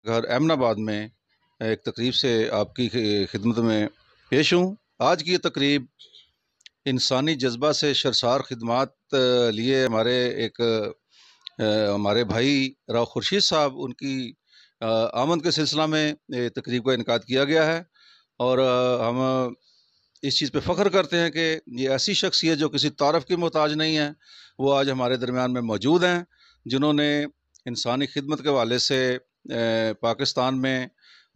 گھر امن آباد میں ایک تقریب سے آپ کی خدمت میں پیش ہوں۔ آج کی یہ تقریب انسانی جذبہ سے شرسار خدمات لیے ہمارے بھائی راؤ خورشید صاحب ان کی آمد کے سلسلہ میں تقریب کا انعقاد کیا گیا ہے، اور ہم اس چیز پہ فخر کرتے ہیں کہ یہ ایسی شخصیت جو کسی تعارف کی محتاج نہیں ہے، وہ آج ہمارے درمیان میں موجود ہیں، جنہوں نے انسانی خدمت کے حوالے سے پاکستان میں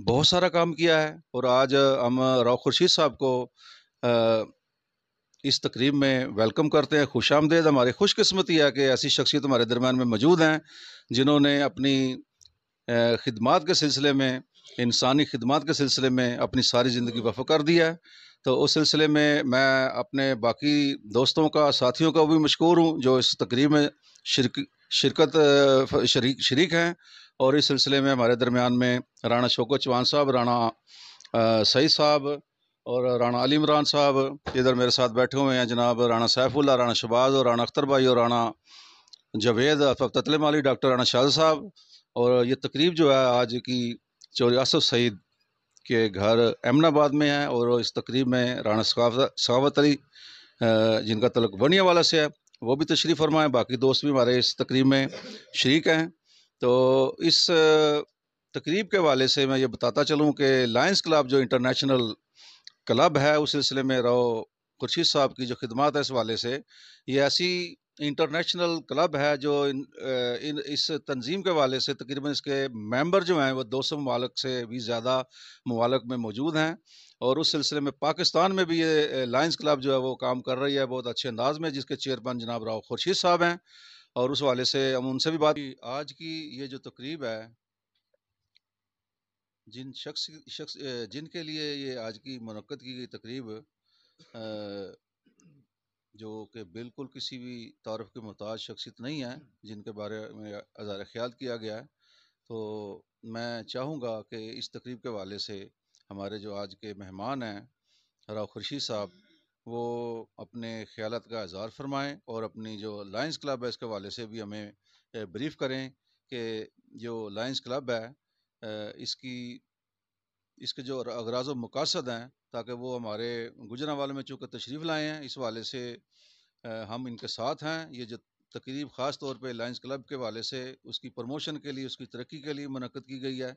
بہت سارا کام کیا ہے۔ اور آج ہم راؤ خورشید صاحب کو اس تقریب میں ویلکم کرتے ہیں، خوش آمدید۔ ہماری خوش قسمتی ہے کہ ایسی شخصیت ہمارے درمیان میں موجود ہیں جنہوں نے اپنی خدمات کے سلسلے میں، انسانی خدمات کے سلسلے میں اپنی ساری زندگی وقف کر دی ہے۔ تو اس سلسلے میں اپنے باقی دوستوں کا، ساتھیوں کا بھی مشکور ہوں جو اس تقریب میں شریک ہیں، اور اس سلسلے میں ہمارے درمیان میں رانا شوکت چوہان صاحب، رانا سعید صاحب اور رانا علی عمران صاحب ادھر میرے ساتھ بیٹھے ہوئے ہیں، جناب رانا سیف اللہ، رانا شباز اور رانا اختر بھائی اور رانا جاوید تتلم علی، ڈاکٹر رانا شاہد صاحب۔ اور یہ تقریب جو ہے آج کی چوری آصف سعید کے گھر امن آباد میں ہے، اور اس تقریب میں رانا سخاوت علی جن کا تعلق بنیا والا سے ہے وہ بھی تشریف فرما ہے، باقی دوست بھی ہمارے اس تقریب میں شریک ہیں۔ تو اس تقریب کے حوالے سے میں یہ بتاتا چلوں کہ لائنز کلب جو انٹرنیشنل کلب ہے، اس سلسلے میں راؤ خورشید صاحب کی جو خدمات ہے اس حوالے سے، یہ ایسی انٹرنیشنل کلب ہے جو اس تنظیم کے حوالے سے تقریباً اس کے ممبر جو ہیں وہ 200 ممالک سے بھی زیادہ ممالک میں موجود ہیں، اور اس سلسلے میں پاکستان میں بھی یہ لائنز کلب جو ہے وہ کام کر رہی ہے بہت اچھے انداز میں، جس کے چیئرمین جناب راؤ خورشید صاحب ہیں، اور اس حوالے سے ہم ان سے بھی بات۔ آج کی یہ جو تقریب ہے، جن کے لیے یہ آج کی منعقد کی گئی تقریب جو کہ بالکل کسی بھی تعارف کے محتاج شخصیت نہیں ہے، جن کے بارے میں اظہار خیال کیا گیا ہے، تو میں چاہوں گا کہ اس تقریب کے حوالے سے ہمارے جو آج کے مہمان ہیں راؤ خورشید صاحب، وہ اپنے خیالات کا اظہار فرمائیں، اور اپنی جو لائنز کلب ہے اس کے حوالے سے بھی ہمیں بریف کریں کہ جو لائنز کلب ہے اس کے جو اغراض و مقاصد ہیں، تاکہ وہ ہمارے گوجرانوالے میں چونکہ تشریف لائے ہیں، اس حوالے سے ہم ان کے ساتھ ہیں۔ یہ جو تقریب خاص طور پہ لائنز کلب کے حوالے سے اس کی پروموشن کے لیے، اس کی ترقی کے لیے منعقد کی گئی ہے،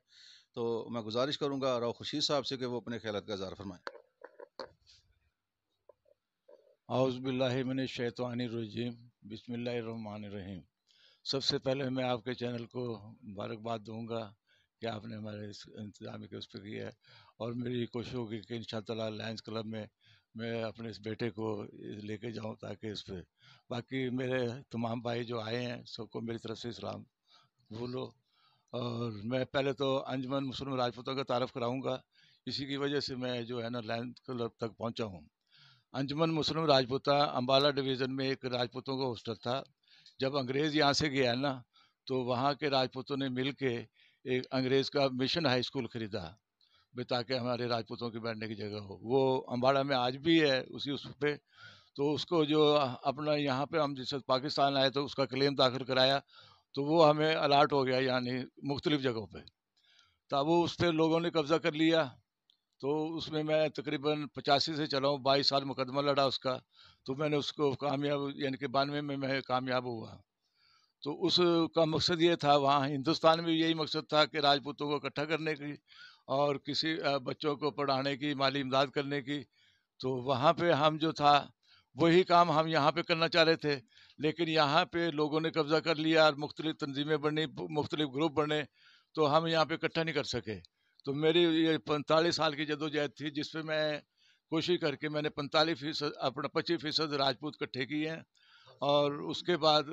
تو میں گزارش کروں گا راؤ خورشید صاحب سے کہ وہ اپنے خیالات کا اظہار فرمائیں۔ اعوذ باللہ من الشیطان الرجیم، بسم اللہ الرحمن الرحیم۔ سب سے پہلے میں آپ کے چینل کو مبارکباد دوں گا کہ آپ نے ہمارے اس انتظامی کے اس پہ کیا ہے، اور میری کوشش ہوگی کہ انشاءاللہ لائنز کلب میں اپنے اس بیٹے کو لے کے جاؤں، تاکہ اس پہ باقی میرے تمام بھائی جو آئے ہیں سب کو میری طرف سے اسلام بھولو۔ اور میں پہلے تو انجمن مسلم راجپوتوں کا تعارف کراؤں گا، اسی کی وجہ سے میں جو ہے نا لائنز کلب تک پہنچا ہوں۔ انجمن مسلم راجپوتہ امبالہ ڈویژن میں ایک راجپوتوں کا ہاسٹل تھا۔ جب انگریز یہاں سے گیا نا تو وہاں کے راجپوتوں نے مل کے ایک انگریز کا مشن ہائی اسکول خریدا تاکہ ہمارے راجپوتوں کی بیٹھنے کی جگہ ہو۔ وہ امباڑہ میں آج بھی ہے اسی اس پہ۔ تو اس کو جو اپنا یہاں پہ ہم جیسے پاکستان آئے تو اس کا کلیم داخل کرایا، تو وہ ہمیں الاٹ ہو گیا، یعنی مختلف جگہوں پہ۔ تب وہ اس پہ لوگوں نے قبضہ کر لیا، تو اس میں تقریباً 85 سے چلا ہوں، 22 سال مقدمہ لڑا اس کا، تو میں نے اس کو کامیاب، یعنی کہ 92 میں کامیاب ہوا۔ تو اس کا مقصد یہ تھا، وہاں ہندوستان میں یہی مقصد تھا کہ راجپوتوں کو اکٹھا کرنے کی اور کسی بچوں کو پڑھانے کی، مالی امداد کرنے کی۔ تو وہاں پہ ہم جو تھا وہی کام ہم یہاں پہ کرنا چاہ رہے تھے، لیکن یہاں پہ لوگوں نے قبضہ کر لیا اور مختلف تنظیمیں بنی، مختلف گروپ بنے، تو ہم یہاں پہ اکٹھا نہیں کر سکے۔ تو میری یہ 45 سال کی جدوجہد تھی، جس پہ میں کوشش کر کے میں نے 45% اپنا 25% راجپوت اکٹھے کیے ہیں، اور اس کے بعد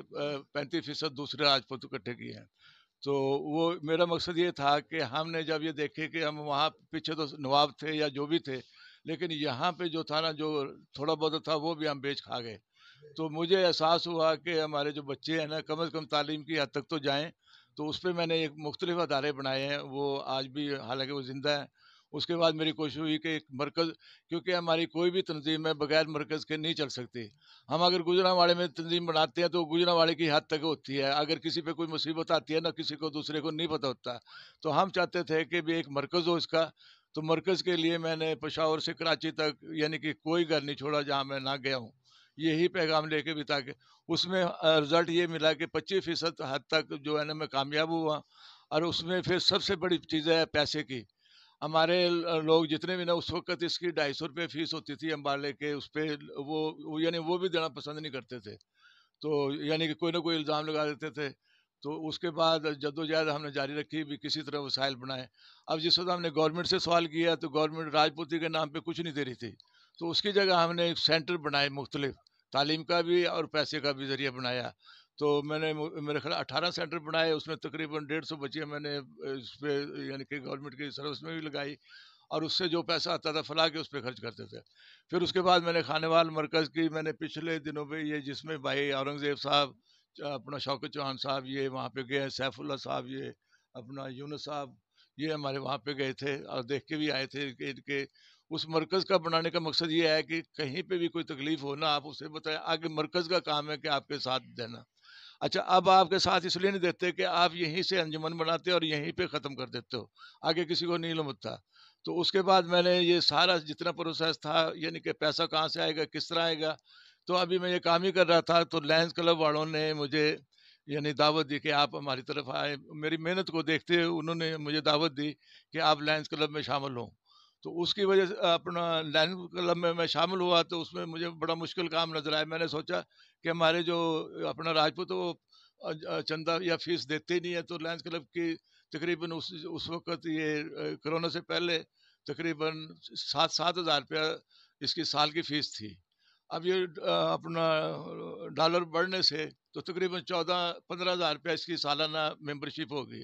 35% دوسرے راجپوت اکٹھے کیے ہیں۔ تو وہ میرا مقصد یہ تھا کہ ہم نے جب یہ دیکھے کہ ہم وہاں پیچھے تو نواب تھے یا جو بھی تھے، لیکن یہاں پہ جو تھا نا، جو تھوڑا بہت تھا وہ بھی ہم بیچ کھا گئے۔ تو مجھے احساس ہوا کہ ہمارے جو بچے ہیں نا، کم از کم تعلیم کی حد تک تو جائیں۔ تو اس پہ میں نے ایک مختلف ادارے بنائے ہیں، وہ آج بھی حالانکہ وہ زندہ ہیں، اس کے بعد میری کوشش ہوئی کہ ایک مرکز، کیونکہ ہماری کوئی بھی تنظیم ہے بغیر مرکز کے نہیں چل سکتی. ہم اگر گوجرانوالے میں تنظیم بناتے ہیں تو گوجرانوالے کی حد تک ہوتی ہے، اگر کسی پہ کوئی مصیبت آتی ہے نہ کسی کو دوسرے کو نہیں پتہ ہوتا. تو ہم چاہتے تھے کہ بھی ایک مرکز ہو اس کا. تو مرکز کے لیے میں نے پشاور سے کراچی تک یعنی کہ کوئی گھر نہیں چھوڑا جہاں میں نہ گیا ہوں، یہی پیغام لے کے بھی، تاکہ اس میں رزلٹ یہ ملا کہ 25% حد تک جو ہے نا میں کامیاب ہوا. اور اس میں پھر سب سے بڑی چیز ہے پیسے کی. ہمارے لوگ جتنے بھی نا، اس وقت اس کی 250 روپے فیس ہوتی تھی امبالے کے، اس پہ یعنی وہ بھی دینا پسند نہیں کرتے تھے. تو یعنی کہ کوئی نہ کوئی الزام لگا دیتے تھے. تو اس کے بعد جدوجہد ہم نے جاری رکھی بھی کسی طرح وسائل بنائے. اب جس وقت ہم نے گورنمنٹ سے سوال کیا تو گورنمنٹ راجپوتی کے نام پہ کچھ نہیں دے رہی تھی. تو اس کی جگہ ہم نے ایک سینٹر بنائے مختلف، تعلیم کا بھی اور پیسے کا بھی ذریعہ بنایا. تو میں نے میرے خیال 18 سینٹر بنائے، اس میں تقریباً 150 بچیاں میں نے اس پہ یعنی کہ گورنمنٹ کی سروس میں بھی لگائی، اور اس سے جو پیسہ آتا تھا فلاح کے اس پہ خرچ کرتے تھے. پھر اس کے بعد میں نے خانے وال مرکز کی، میں نے پچھلے دنوں پہ یہ جس میں بھائی اورنگزیب صاحب، اپنا شوکت چوہان صاحب یہ وہاں پہ گئے، سیف اللہ صاحب، یہ اپنا یونس صاحب، یہ ہمارے وہاں پہ گئے تھے اور دیکھ کے بھی آئے تھے کہ اس مرکز کا بنانے کا مقصد یہ ہے کہ کہیں پہ بھی کوئی تکلیف ہو نا آپ اسے بتائیں، آگے مرکز کا کام ہے کہ آپ کے ساتھ دینا. اچھا، اب آپ کے ساتھ اس لیے نہیں دیتے کہ آپ یہیں سے انجمن بناتے اور یہیں پہ ختم کر دیتے ہو، آگے کسی کو نہیں لمٹتا. تو اس کے بعد میں نے یہ سارا جتنا پروسیس تھا، یعنی کہ پیسہ کہاں سے آئے گا، کس طرح آئے گا، تو ابھی میں یہ کام ہی کر رہا تھا تو لائنز کلب والوں نے مجھے یعنی دعوت دی کہ آپ ہماری طرف آئے. میری محنت کو دیکھتے ہوئے انہوں نے مجھے دعوت دی کہ آپ لائنز کلب میں شامل ہوں. تو اس کی وجہ سے اپنا لائنز کلب میں شامل ہوا. تو اس میں مجھے بڑا مشکل کام نظر آیا. میں نے سوچا کہ ہمارے جو اپنا راجپوت وہ چندہ یا فیس دیتے ہی نہیں ہے. تو لائنز کلب کی تقریباً اس وقت یہ کرونا سے پہلے تقریباً 7,000 روپیہ اس کی سال کی فیس تھی. اب یہ اپنا ڈالر بڑھنے سے تو تقریباً 14-15 ہزار روپیہ اس کی سالانہ ممبرشپ ہو گئی.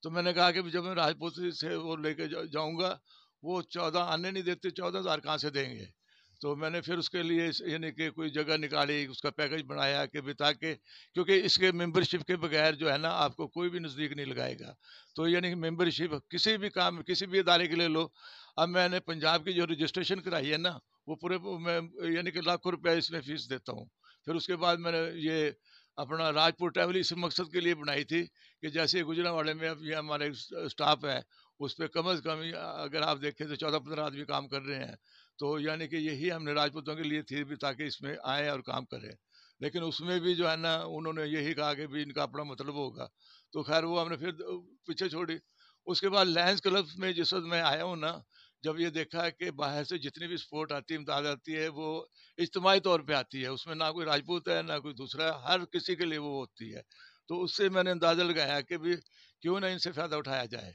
تو میں نے کہا کہ جب میں راجپوت سے وہ لے کے جاؤں گا، وہ 14 آنے نہیں دیتے، 14,000 کہاں سے دیں گے. تو میں نے پھر اس کے لیے یعنی کہ کوئی جگہ نکالی، اس کا پیکج بنایا کہ تاکہ، کیونکہ اس کے ممبرشپ کے بغیر جو ہے نا آپ کو کوئی بھی نزدیک نہیں لگائے گا. تو یعنی کہ ممبرشپ کسی بھی کام، کسی بھی ادارے کے لے لو. اب میں نے پنجاب کی جو رجسٹریشن کرائی ہے نا، وہ پورے میں یعنی کہ لاکھوں روپے اس میں فیس دیتا ہوں. پھر اس کے بعد میں نے یہ اپنا راجپور ٹریول اس مقصد کے لیے بنائی تھی کہ جیسے گجرانوالے میں اب یہ ہمارے اسٹاف ہے، اس پہ کم از کم اگر آپ دیکھیں تو 14-15 آدمی کام کر رہے ہیں. تو یعنی کہ یہی ہم نے راجپوتوں کے لیے تھی بھی تاکہ اس میں آئیں اور کام کریں. لیکن اس میں بھی جو ہے نا انہوں نے یہی کہا کہ بھی ان کا اپنا مطلب ہوگا. تو خیر وہ ہم نے پھر پیچھے چھوڑی. اس کے بعد لائنز کلب میں جس وقت میں آیا ہوں نا، جب یہ دیکھا کہ باہر سے جتنی بھی سپورٹ آتی ہے، امداد آتی ہے، وہ اجتماعی طور پہ آتی ہے، اس میں نہ کوئی راجپوت ہے نہ کوئی دوسرا ہے، ہر کسی کے لیے وہ ہوتی ہے. تو اس سے میں نے اندازہ لگایا کہ بھی کیوں نہ ان سے فائدہ اٹھایا جائے.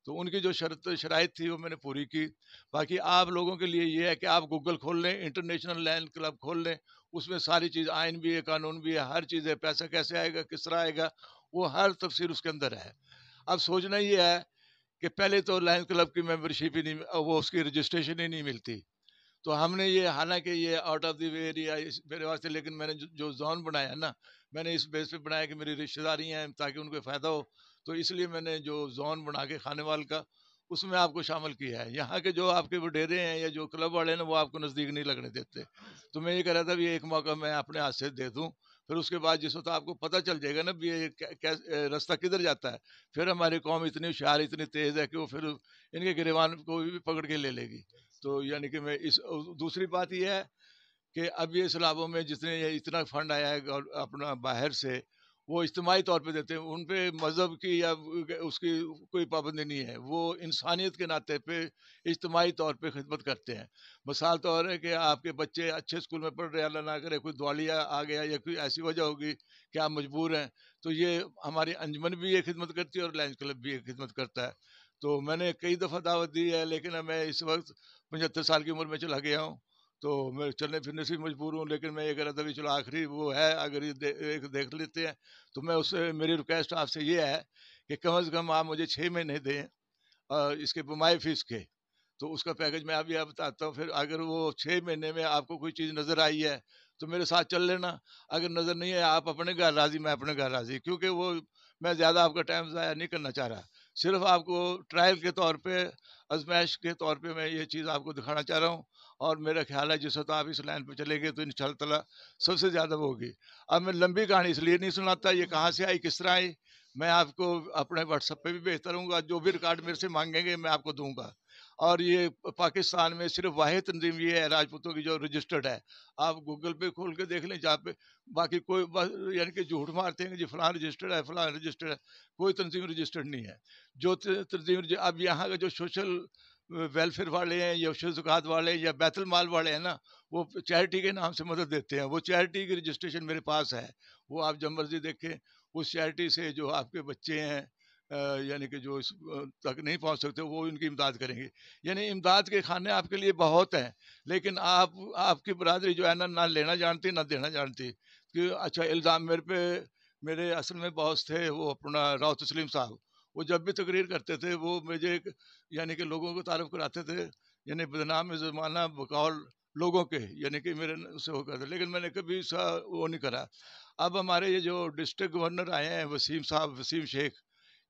تو ان کی جو شرائط تھی وہ میں نے پوری کی. باقی آپ لوگوں کے لیے یہ ہے کہ آپ گوگل کھول لیں، انٹرنیشنل لائن کلب کھول لیں، اس میں ساری چیز، آئین بھی ہے، قانون بھی ہے، ہر چیز ہے، پیسہ کیسے آئے گا، کس طرح آئے گا، وہ ہر تفصیل اس کے اندر ہے. اب سوچنا یہ ہے کہ پہلے تو لائن کلب کی ممبرشپ ہی نہیں، وہ اس کی رجسٹریشن ہی نہیں ملتی. تو ہم نے یہ، حالانکہ یہ out of the way area میرے واسطے، لیکن میں نے جو زون بنایا نا، میں نے اس بیس پہ بنایا کہ میری رشتہ داری ہیں تاکہ ان کو فائدہ ہو. تو اس لیے میں نے جو زون بنا کے خانے وال کا، اس میں آپ کو شامل کیا ہے. یہاں کے جو آپ کے وڈیرے ہیں یا جو کلب والے ہیں وہ آپ کو نزدیک نہیں لگنے دیتے. تو میں یہ کہہ رہا تھا بھی ایک موقع میں اپنے ہاتھ سے دے دوں، پھر اس کے بعد جس وقت آپ کو پتہ چل جائے گا نا بھی یہ راستہ کدھر جاتا ہے، پھر ہماری قوم اتنی ہوشیار، اتنی تیز ہے کہ وہ پھر ان کے گریبان کو بھی پکڑ کے لے لے گی. تو یعنی کہ میں دوسری بات یہ ہے کہ اب یہ سیلابوں میں جتنے اتنا فنڈ آیا ہے اپنا باہر سے، وہ اجتماعی طور پہ دیتے ہیں. ان پہ مذہب کی یا اس کی کوئی پابندی نہیں ہے، وہ انسانیت کے ناطے پہ اجتماعی طور پہ خدمت کرتے ہیں. مثال طور ہے کہ آپ کے بچے اچھے اسکول میں پڑھ رہے ہیں، اللہ نہ کرے کوئی دوالیہ آ گیا یا کوئی ایسی وجہ ہوگی کہ آپ مجبور ہیں، تو یہ ہماری انجمن بھی یہ خدمت کرتی ہے اور لائنز کلب بھی یہ خدمت کرتا ہے. تو میں نے کئی دفعہ دعوت دی ہے، لیکن میں اس وقت 75 سال کی عمر میں چلا گیا ہوں، تو میں چلنے پھرنے سے مجبور ہوں. لیکن میں یہ کہہ رہا تھا بھی چلو آخری وہ ہے، اگر یہ دیکھ لیتے ہیں تو میں اس سے، میری ریکویسٹ آپ سے یہ ہے کہ کم از کم آپ مجھے 6 مہینے دیں اس کے بمائے فیس کے. تو اس کا پیکج میں ابھی آپ بتاتا ہوں. پھر اگر وہ 6 مہینے میں آپ کو کوئی چیز نظر آئی ہے تو میرے ساتھ چل لینا، اگر نظر نہیں ہے آپ اپنے گھر راضی، میں اپنے گھر راضی، کیونکہ وہ میں زیادہ آپ کا ٹائم ضائع نہیں کرنا چاہ رہا. صرف آپ کو ٹرائل کے طور پہ، آزمائش کے طور پہ میں یہ چیز آپ کو دکھانا چاہ رہا ہوں، اور میرا خیال ہے جس وقت آپ اس لائن پہ چلیں گے تو انشاءاللہ تعالیٰ سب سے زیادہ وہ ہوگی۔ اب میں لمبی کہانی اس لیے نہیں سناتا، یہ کہاں سے آئی کس طرح آئی، میں آپ کو اپنے واٹس ایپ پہ بھی بھیجتا رہوں گا، جو بھی ریکارڈ میرے سے مانگیں گے میں آپ کو دوں گا۔ اور یہ پاکستان میں صرف واحد تنظیم یہ ہے راجپوتوں کی جو رجسٹرڈ ہے، آپ گوگل پہ کھول کے دیکھ لیں جہاں پہ، باقی کوئی یعنی کہ جھوٹ مارتے ہیں کہ جی فلاں رجسٹرڈ ہے فلاں رجسٹرڈ ہے، کوئی تنظیم رجسٹرڈ نہیں ہے۔ جو تنظیم اب یہاں کا جو سوشل ویلفیئر والے ہیں یا زکوٰۃ والے یا بیت المال والے ہیں نا، وہ چیریٹی کے نام سے مدد دیتے ہیں، وہ چیریٹی کی رجسٹریشن میرے پاس ہے، وہ آپ جب مرضی دیکھیں، اس چیریٹی سے جو آپ کے بچے ہیں یعنی کہ جو اس تک نہیں پہنچ سکتے وہ ان کی امداد کریں گے۔ یعنی امداد کے کھانے آپ کے لیے بہت ہیں، لیکن آپ کی برادری جو ہے نا، نہ لینا جانتی نہ دینا جانتی۔ کہ اچھا الزام میرے پہ، میرے اصل میں باس تھے وہ اپنا راؤ تسلیم صاحب، وہ جب بھی تقریر کرتے تھے وہ مجھے یعنی کہ لوگوں کو تعارف کراتے تھے، یعنی بدنام زمانہ بقول لوگوں کے، یعنی کہ میرے سے ہو کرتے، لیکن میں نے کبھی اس کا وہ نہیں کرا۔ اب ہمارے یہ جو ڈسٹرکٹ گورنر آئے ہیں وسیم صاحب، وسیم شیخ،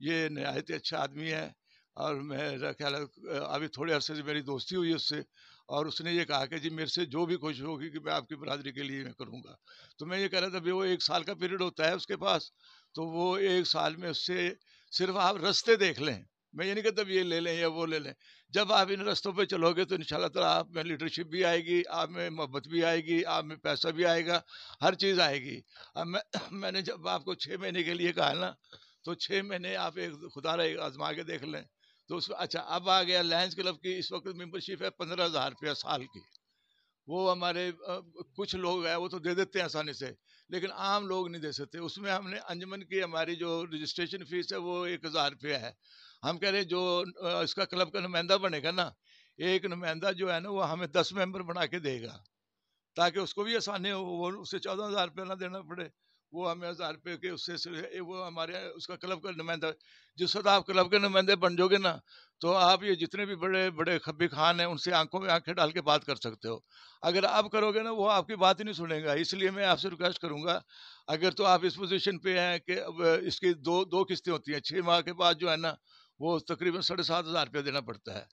یہ نہایت اچھا آدمی ہے، اور میرا خیال ہے ابھی تھوڑے عرصے سے میری دوستی ہوئی اس سے، اور اس نے یہ کہا کہ جی میرے سے جو بھی کوشش ہوگی کہ میں آپ کی برادری کے لیے میں کروں گا۔ تو میں یہ کہہ رہا تھا بھی وہ 1 سال کا پیریڈ ہوتا ہے اس کے پاس، تو وہ 1 سال میں اس سے صرف آپ رستے دیکھ لیں، میں یہ نہیں کہتا بھی یہ لے لیں یا وہ لے لیں، جب آپ ان رستوں پہ چلو گے تو انشاءاللہ تعالیٰ آپ میں لیڈرشپ بھی آئے گی، آپ میں محبت بھی آئے گی، آپ میں پیسہ بھی آئے گا، ہر چیز آئے گی۔ اب میں نے جب آپ کو 6 مہینے کے لیے کہا نا، تو 6 مہینے آپ ایک خدا رہے آزما کے دیکھ لیں تو اس اچھا اب آ گیا لائنز کلب کی اس وقت ممبرشپ ہے 15,000 روپیہ سال کی۔ وہ ہمارے کچھ لوگ ہیں وہ تو دے دیتے ہیں آسانی سے، لیکن عام لوگ نہیں دے سکتے۔ اس میں ہم نے انجمن کی ہماری جو رجسٹریشن فیس ہے وہ 1,000 روپیہ ہے۔ ہم کہہ رہے ہیں جو اس کا کلب کا نمائندہ بنے گا نا، ایک نمائندہ جو ہے نا وہ ہمیں 10 ممبر بنا کے دے گا، تاکہ اس کو بھی آسانی ہو، وہ اسے 14,000 روپیہ نہ دینا پڑے، وہ ہمیں 1,000 روپے کے اس سے وہ ہمارے اس کا کلب کا نمائندہ۔ جس وقت آپ کلب کے نمائندے بن جاؤ گے نا، تو آپ یہ جتنے بھی بڑے بڑے خبی خان ہیں ان سے آنکھوں میں آنکھیں ڈال کے بات کر سکتے ہو۔ اگر آپ کرو گے نا وہ آپ کی بات ہی نہیں سنیں گا، اس لیے میں آپ سے ریکویسٹ کروں گا، اگر تو آپ اس پوزیشن پہ ہیں کہ اب اس کی دو قسطیں ہوتی ہیں، 6 ماہ کے بعد جو ہے نا وہ تقریباً 7,500 روپیہ دینا پڑتا ہے،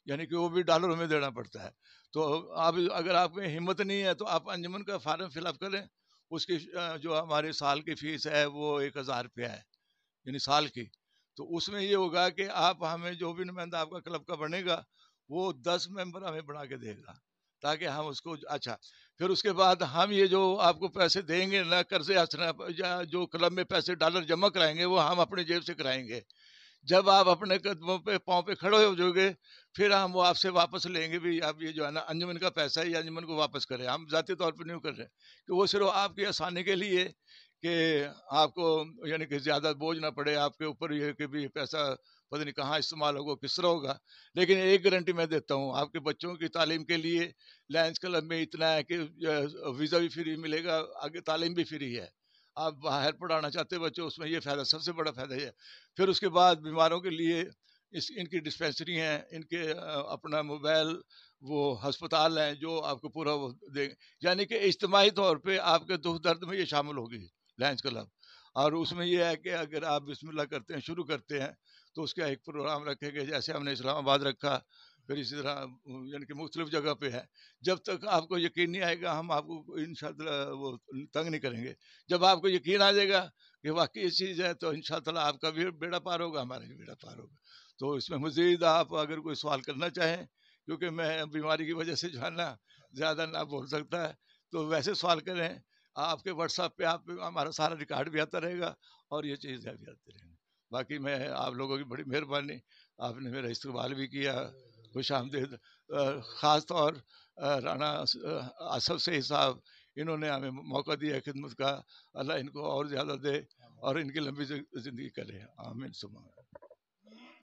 یعنی کہ وہ بھی ڈالروں میں دینا پڑتا ہے۔ تو آپ اگر آپ میں ہمت نہیں ہے تو آپ انجمن کا فارم فل اپ کریں، اس کی جو ہمارے سال کی فیس ہے وہ 1,000 روپیہ ہے، یعنی سال کی۔ تو اس میں یہ ہوگا کہ آپ ہمیں جو بھی نمائندہ آپ کا کلب کا بنے گا وہ 10 ممبر ہمیں بنا کے دے گا، تاکہ ہم اس کو اچھا پھر اس کے بعد ہم یہ جو آپ کو پیسے دیں گے نہ قرضے حسنہ یا جو کلب میں پیسے ڈالر جمع کرائیں گے وہ ہم اپنی جیب سے کرائیں گے۔ جب آپ اپنے قدموں پہ پاؤں پہ کھڑے ہو جاؤ گے پھر ہم وہ آپ سے واپس لیں گے بھی اب یہ جو ہے نا انجمن کا پیسہ ہے یہ انجمن کو واپس کریں، ہم ذاتی طور پہ نہیں کر رہے کہ وہ صرف آپ کی آسانی کے لیے کہ آپ کو یعنی کہ زیادہ بوجھ نہ پڑے آپ کے اوپر، یہ کہ بھی پیسہ پتہ نہیں کہاں استعمال ہوگا کس طرح ہوگا۔ لیکن ایک گارنٹی میں دیتا ہوں آپ کے بچوں کی تعلیم کے لیے لائنز کلب میں اتنا ہے کہ ویزا بھی فری ملے گا، آگے تعلیم بھی فری ہے، آپ باہر پڑھانا چاہتے بچوں اس میں یہ فائدہ سب سے بڑا فائدہ یہ ہے۔ پھر اس کے بعد بیماروں کے لیے ان کی ڈسپینسری ہیں، ان کے اپنا موبائل وہ ہسپتال ہیں جو آپ کو پورا وہ دیں گے، یعنی کہ اجتماعی طور پہ آپ کے دکھ درد میں یہ شامل ہوگی لائنز کلب۔ اور اس میں یہ ہے کہ اگر آپ بسم اللہ کرتے ہیں شروع کرتے ہیں تو اس کا ایک پروگرام رکھیں گے، جیسے ہم نے اسلام آباد رکھا، پھر اسی طرح یعنی کہ مختلف جگہ پہ ہے۔ جب تک آپ کو یقین نہیں آئے گا ہم آپ کو انشاءاللہ وہ تنگ نہیں کریں گے، جب آپ کو یقین آ جائے گا کہ واقعی یہ چیز ہے تو انشاءاللہ آپ کا بھی بیڑا پار ہوگا، ہمارا بھی بیڑا پار ہوگا۔ تو اس میں مزید آپ اگر کوئی سوال کرنا چاہیں، کیونکہ میں بیماری کی وجہ سے جو ہے نا زیادہ نہ بول سکتا ہے، تو ویسے سوال کریں، آپ کے واٹس ایپ پہ آپ ہمارا سارا ریکارڈ بھی آتا رہے گا اور یہ چیزیں بھی آتی رہیں گی۔ باقی میں آپ لوگوں کی بڑی مہربانی، آپ نے میرا استقبال بھی کیا، خوش آمدید۔ خاص طور رانا آصف سے صاحب، انہوں نے ہمیں موقع دیا خدمت کا، اللہ ان کو اور زیادہ دے اور ان کی لمبی زندگی کرے، آمین ثم آمین۔